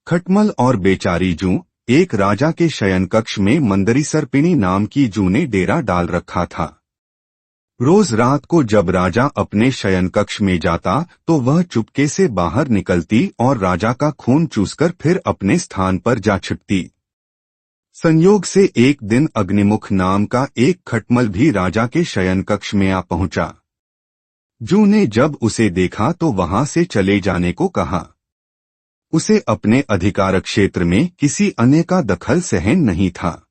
खटमल और बेचारी जू। एक राजा के शयन कक्ष में मंदरी सर्पिणी नाम की जू ने डेरा डाल रखा था। रोज रात को जब राजा अपने शयन कक्ष में जाता तो वह चुपके से बाहर निकलती और राजा का खून चूसकर फिर अपने स्थान पर जा छिपती। संयोग से एक दिन अग्निमुख नाम का एक खटमल भी राजा के शयन कक्ष में आ पहुंचा। जू ने जब उसे देखा तो वहां से चले जाने को कहा। उसे अपने अधिकार क्षेत्र में किसी अन्य का दखल सहन नहीं था।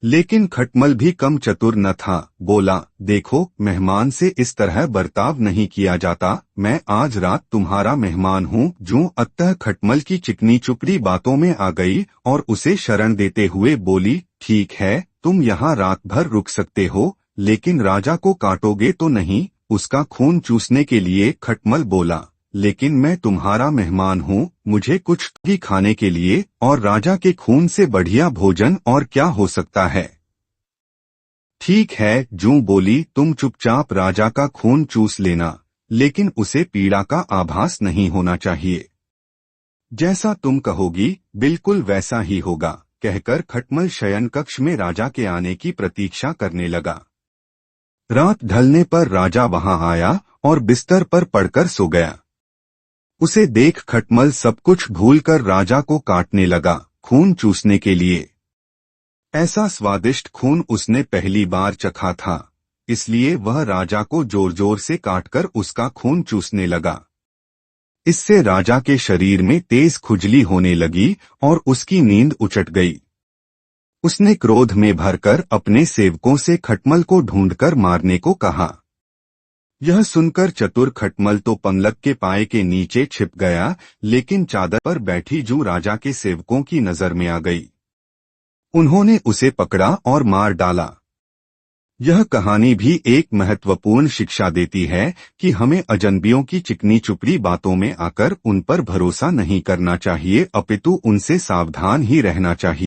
लेकिन खटमल भी कम चतुर न था। बोला, देखो, मेहमान से इस तरह बर्ताव नहीं किया जाता। मैं आज रात तुम्हारा मेहमान हूँ। जू अतः खटमल की चिकनी चुपड़ी बातों में आ गई और उसे शरण देते हुए बोली, ठीक है, तुम यहाँ रात भर रुक सकते हो, लेकिन राजा को काटोगे तो नहीं। उसका खून चूसने के लिए खटमल बोला, लेकिन मैं तुम्हारा मेहमान हूँ, मुझे कुछ भी खाने के लिए, और राजा के खून से बढ़िया भोजन और क्या हो सकता है। ठीक है, जू बोली, तुम चुपचाप राजा का खून चूस लेना, लेकिन उसे पीड़ा का आभास नहीं होना चाहिए। जैसा तुम कहोगी बिल्कुल वैसा ही होगा, कहकर खटमल शयन कक्ष में राजा के आने की प्रतीक्षा करने लगा। रात ढलने पर राजा वहां आया और बिस्तर पर पड़कर सो गया। उसे देख खटमल सब कुछ भूलकर राजा को काटने लगा, खून चूसने के लिए। ऐसा स्वादिष्ट खून उसने पहली बार चखा था, इसलिए वह राजा को जोर जोर से काटकर उसका खून चूसने लगा। इससे राजा के शरीर में तेज खुजली होने लगी और उसकी नींद उचट गई। उसने क्रोध में भरकर अपने सेवकों से खटमल को ढूंढकर मारने को कहा। यह सुनकर चतुर खटमल तो पलंग के पाए के नीचे छिप गया, लेकिन चादर पर बैठी जू राजा के सेवकों की नजर में आ गई। उन्होंने उसे पकड़ा और मार डाला। यह कहानी भी एक महत्वपूर्ण शिक्षा देती है कि हमें अजनबियों की चिकनी चुपड़ी बातों में आकर उन पर भरोसा नहीं करना चाहिए, अपितु उनसे सावधान ही रहना चाहिए।